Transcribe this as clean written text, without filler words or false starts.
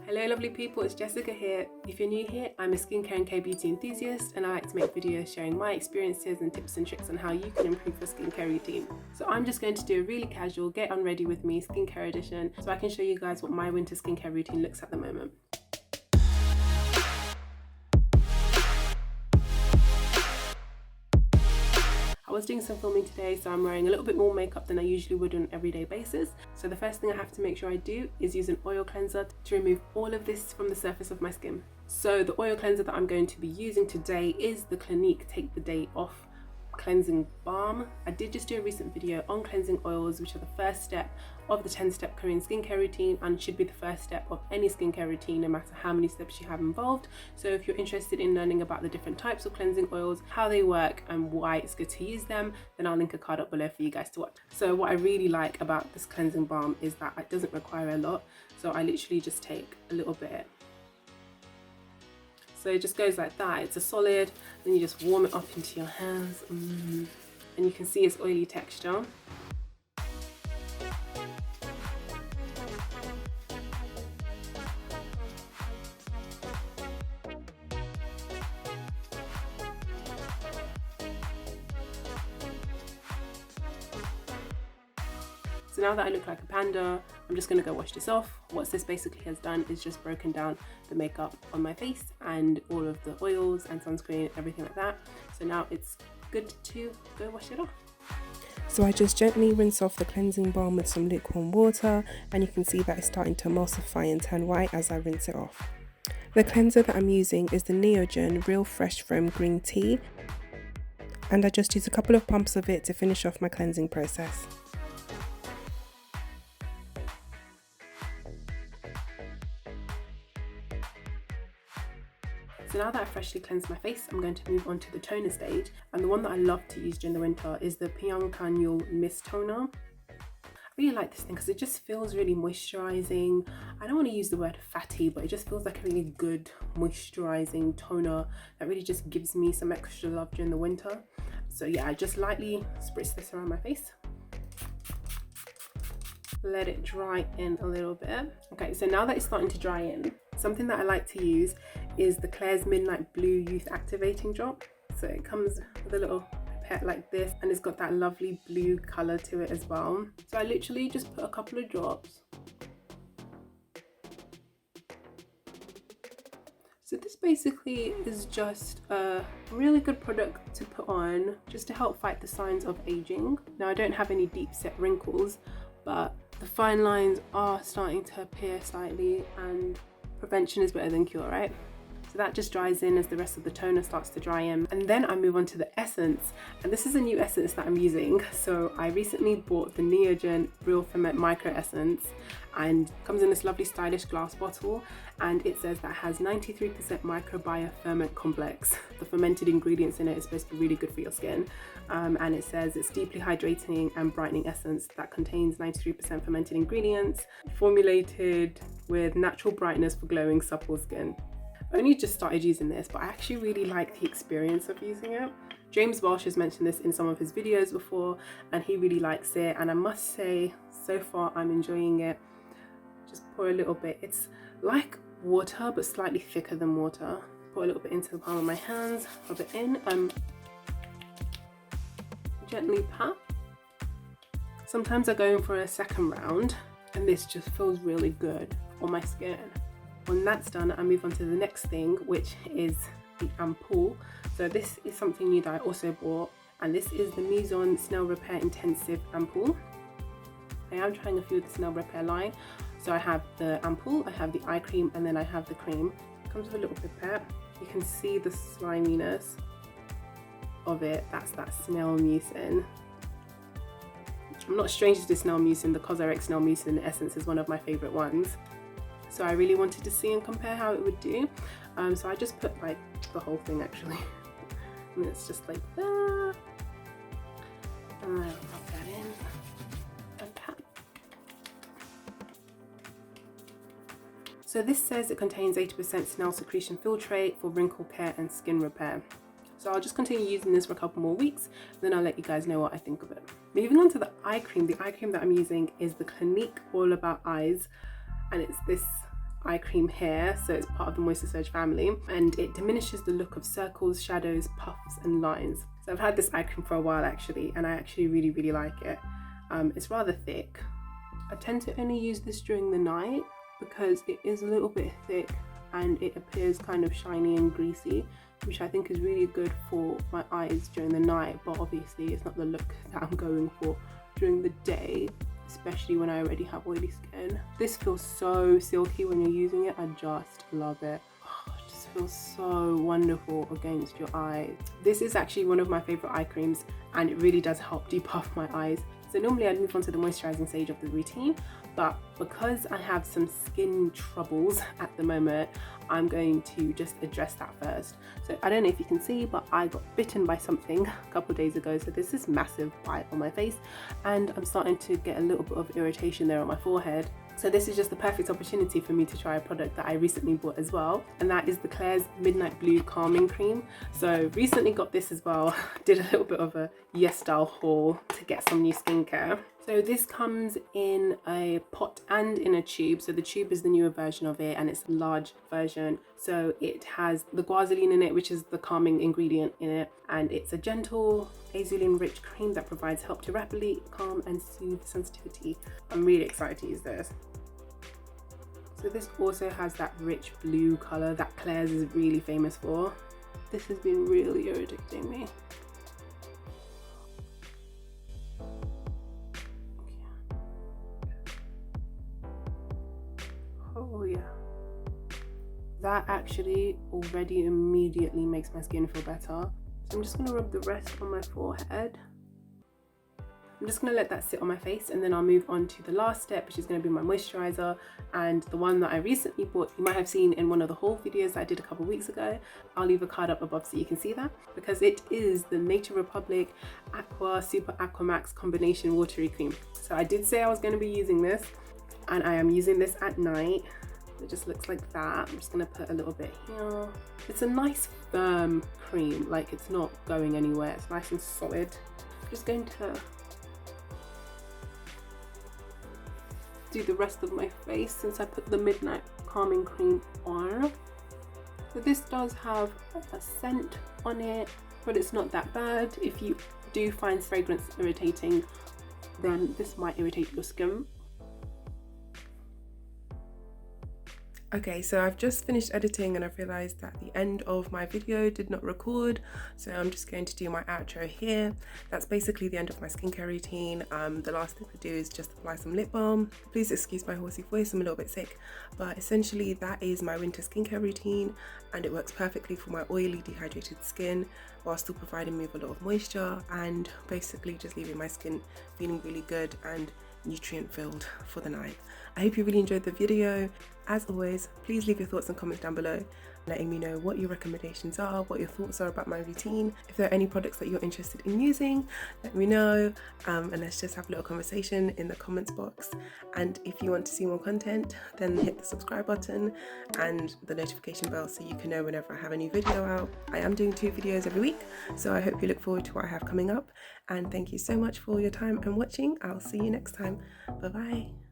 Hello lovely people, it's Jessica here. If you're new here, I'm a skincare and K-beauty enthusiast and I like to make videos sharing my experiences and tips and tricks on how you can improve your skincare routine. So I'm just going to do a really casual get on ready with me skincare edition so I can show you guys what my winter skincare routine looks at the moment. I was doing some filming today, so I'm wearing a little bit more makeup than I usually would on an everyday basis. So the first thing I have to make sure I do is use an oil cleanser to remove all of this from the surface of my skin. So the oil cleanser that I'm going to be using today is the Clinique Take the Day Off Cleansing Balm. I did just do a recent video on cleansing oils, which are the first step of the 10-step Korean skincare routine and should be the first step of any skincare routine, no matter how many steps you have involved. So if you're interested in learning about the different types of cleansing oils, how they work and why it's good to use them, then I'll link a card up below for you guys to watch. So what I really like about this cleansing balm is that it doesn't require a lot. So I literally just take a little bit. So it just goes like that. It's a solid, then you just warm it up into your hands, and you can see its oily texture. So now that I look like a panda, I'm just gonna go wash this off. What this basically has done is just broken down the makeup on my face and all of the oils and sunscreen, everything like that. So now it's good to go wash it off. So I just gently rinse off the cleansing balm with some lukewarm water, and you can see that it's starting to emulsify and turn white as I rinse it off. The cleanser that I'm using is the Jaeyne Real Fresh Foam Green Tea, and I just use a couple of pumps of it to finish off my cleansing process. So now that I've freshly cleansed my face, I'm going to move on to the toner stage. And the one that I love to use during the winter is the Pyongyang Mist Toner. I really like this thing because it just feels really moisturizing. I don't want to use the word fatty, but it just feels like a really good moisturizing toner that really just gives me some extra love during the winter. So yeah, I just lightly spritz this around my face. Let it dry in a little bit. Okay, so now that it's starting to dry in, something that I like to use is the Klairs Midnight Blue Youth Activating Drop. So it comes with a little pipette like this, and it's got that lovely blue color to it as well. So I literally just put a couple of drops. So this basically is just a really good product to put on just to help fight the signs of aging. Now I don't have any deep set wrinkles, but the fine lines are starting to appear slightly, and prevention is better than cure, right? So that just dries in as the rest of the toner starts to dry in. And then I move on to the essence. And this is a new essence that I'm using. So I recently bought the Jaeyne Real Ferment Micro Essence, and comes in this lovely stylish glass bottle. And it says that has 93% microbiome ferment complex. The fermented ingredients in it is supposed to be really good for your skin. And it says it's deeply hydrating and brightening essence that contains 93% fermented ingredients, formulated with natural brightness for glowing supple skin. I only just started using this, but I actually really like the experience of using it. James Walsh has mentioned this in some of his videos before, and he really likes it. And I must say, so far I'm enjoying it. Just pour a little bit. It's like water, but slightly thicker than water. Pour a little bit into the palm of my hands, rub it in, gently pat. Sometimes I go in for a second round, and this just feels really good on my skin. When that's done, I move on to the next thing, which is the ampoule. So this is something new that I also bought, and this is the Maison Snail Repair Intensive Ampoule. I am trying a few of the Snail Repair line. So I have the ampoule, I have the eye cream, and then I have the cream. It comes with a little pipette. You can see the sliminess of it. That's that snail mucin. I'm not strange to the snail mucin. The Cosrx snail mucin essence is one of my favorite ones. So I really wanted to see and compare how it would do. So I just put like the whole thing actually. And it's just like that. And I'll rub that in and pat. So this says it contains 80% snail secretion filtrate for wrinkle care and skin repair. So I'll just continue using this for a couple more weeks, then I'll let you guys know what I think of it. Moving on to the eye cream that I'm using is the Clinique All About Eyes, and it's this eye cream here, so it's part of the Moisturizing family, and it diminishes the look of circles, shadows, puffs and lines. So I've had this eye cream for a while actually, and I actually really like it. It's rather thick. I tend to only use this during the night because it is a little bit thick and it appears kind of shiny and greasy, which I think is really good for my eyes during the night, but obviously it's not the look that I'm going for during the day, especially when I already have oily skin. This feels so silky when you're using it. I just love it. Oh, it just feels so wonderful against your eyes. This is actually one of my favorite eye creams, and it really does help depuff my eyes. So normally I'd move on to the moisturizing stage of the routine, but because I have some skin troubles at the moment, I'm going to just address that first. So I don't know if you can see, but I got bitten by something a couple of days ago. So there's this massive bite on my face and I'm starting to get a little bit of irritation there on my forehead. So this is just the perfect opportunity for me to try a product that I recently bought as well, and that is the Klairs Midnight Blue Calming Cream. So recently got this as well, did a little bit of a yes style haul to get some new skincare. So this comes in a pot and in a tube. So the tube is the newer version of it and it's a large version. So it has the guanidine in it, which is the calming ingredient in it. And it's a gentle azulene rich cream that provides help to rapidly calm and soothe sensitivity. I'm really excited to use this. So this also has that rich blue color that Klairs is really famous for. This has been really irritating me. Oh yeah. That actually already immediately makes my skin feel better. So I'm just gonna rub the rest on my forehead. I'm just gonna let that sit on my face and then I'll move on to the last step, which is gonna be my moisturizer, and the one that I recently bought, you might have seen in one of the haul videos that I did a couple of weeks ago. I'll leave a card up above so you can see that, because it is the Nature Republic Aqua Super Aqua Max Combination Watery Cream. So I did say I was gonna be using this, and I am using this at night. It just looks like that. I'm just gonna put a little bit here. It's a nice firm cream, like it's not going anywhere. It's nice and solid. I'm just going to do the rest of my face since I put the Midnight Calming Cream on. So this does have a scent on it, but it's not that bad. If you do find fragrance irritating, then this might irritate your skin. Okay, so I've just finished editing and I've realized that the end of my video did not record, so I'm just going to do my outro here. That's basically the end of my skincare routine. The last thing to do is just apply some lip balm. Please excuse my horsey voice, I'm a little bit sick, but essentially that is my winter skincare routine, and it works perfectly for my oily, dehydrated skin while still providing me with a lot of moisture and basically just leaving my skin feeling really good and nutrient filled for the night. I hope you really enjoyed the video. As always, please leave your thoughts and comments down below, letting me know what your recommendations are, what your thoughts are about my routine. If there are any products that you're interested in using, let me know, and let's just have a little conversation in the comments box. And if you want to see more content, then hit the subscribe button and the notification bell so you can know whenever I have a new video out. I am doing 2 videos every week, so I hope you look forward to what I have coming up. And thank you so much for your time and watching. I'll see you next time. Bye bye.